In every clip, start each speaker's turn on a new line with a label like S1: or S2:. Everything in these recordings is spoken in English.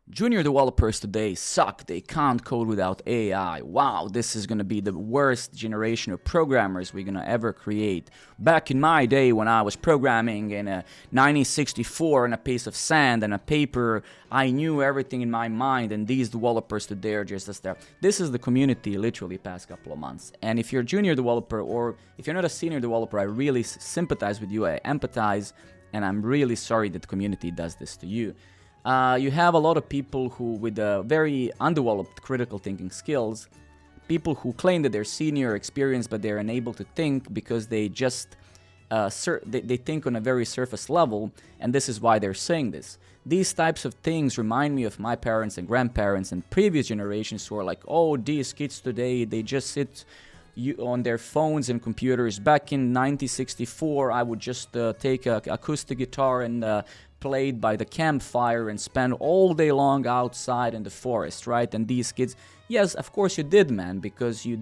S1: Junior developers today suck. They can't code without AI. Wow, this is gonna be the worst generation of programmers we're gonna ever create. Back in my day when I was programming in a 1964 on a piece of sand and a paper, I knew everything in my mind, and these developers today are just as there. This is the community literally past couple of months. And if you're a junior developer or if you're not a senior developer, I really sympathize with you, I empathize, and I'm really sorry that the community does this to you. You have a lot of people who, with very undeveloped critical thinking skills, people who claim that they're senior experienced, but they're unable to think because they just they think on a very surface level, and this is why they're saying this. These types of things remind me of my parents and grandparents and previous generations who are like, oh, these kids today, they just sit on their phones and computers. Back in 1964, I would just take an acoustic guitar and play it by the campfire and spend all day long outside in the forest, right? And these kids, yes, of course you did, man, because you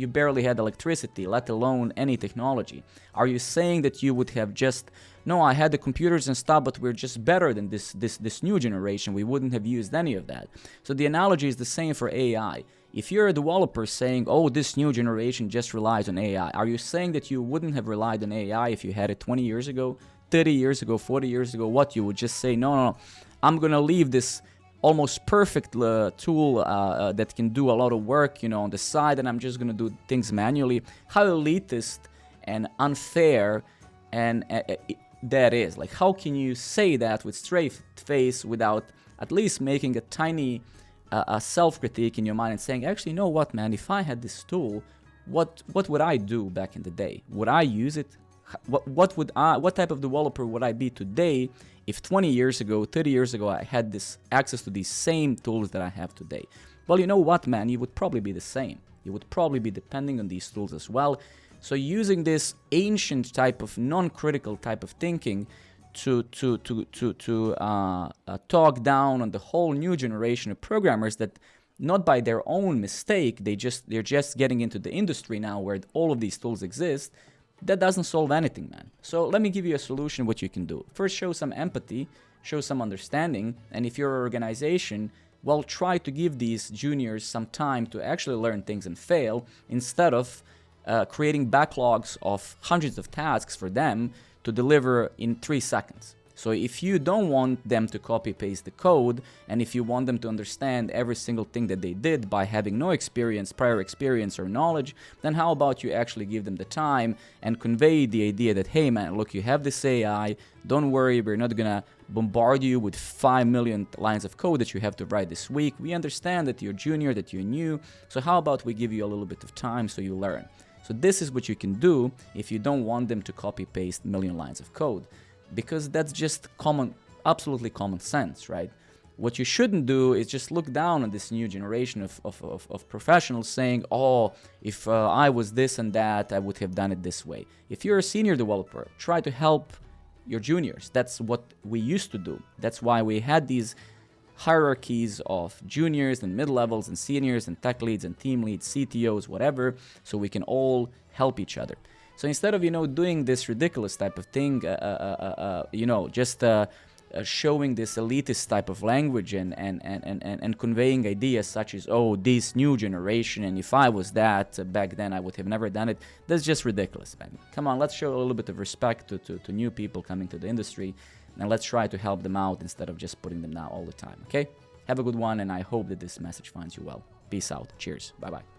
S1: barely had electricity, let alone any technology. Are you saying that you would have just, no, I had the computers and stuff, but we're just better than this new generation, we wouldn't have used any of that? So the analogy is the same for AI. If you're a developer saying, oh, this new generation just relies on AI, are you saying that you wouldn't have relied on AI if you had it 20 years ago, 30 years ago, 40 years ago? What, you would just say, no, I'm gonna leave this almost perfect tool that can do a lot of work, on the side, and I'm just gonna do things manually? How elitist and unfair and that is. Like, how can you say that with straight face without at least making a tiny a self-critique in your mind and saying, actually, you know what, man, if I had this tool, what would I do back in the day? Would I use it? What type of developer would I be today if 20 years ago, 30 years ago, I had this access to these same tools that I have today? Well, you know what, man, you would probably be the same. You would probably be depending on these tools as well. So using this ancient type of non-critical type of thinking to talk down on the whole new generation of programmers that, not by their own mistake, they're just getting into the industry now where all of these tools exist, that doesn't solve anything, man. So let me give you a solution what you can do. First, show some empathy, show some understanding, and if you're an organization, well, try to give these juniors some time to actually learn things and fail, instead of creating backlogs of hundreds of tasks for them to deliver in 3 seconds. So if you don't want them to copy paste the code, and if you want them to understand every single thing that they did by having no experience, prior experience or knowledge, then how about you actually give them the time and convey the idea that, hey man, look, you have this AI, don't worry, we're not gonna bombard you with 5 million lines of code that you have to write this week. We understand that you're junior, that you're new, so how about we give you a little bit of time so you learn? So this is what you can do if you don't want them to copy paste million lines of code, because that's just absolutely common sense, right? What you shouldn't do is just look down on this new generation of professionals saying, oh, if I was this and that, I would have done it this way. If you're a senior developer, try to help your juniors. That's what we used to do. That's why we had these hierarchies of juniors and mid-levels and seniors and tech leads and team leads, CTOs, whatever, so we can all help each other. So instead of, doing this ridiculous type of thing, just showing this elitist type of language and conveying ideas such as, oh, this new generation, and if I was that back then, I would have never done it. That's just ridiculous, man. Come on, let's show a little bit of respect to new people coming to the industry, and let's try to help them out instead of just putting them down all the time, okay? Have a good one, and I hope that this message finds you well. Peace out. Cheers. Bye-bye.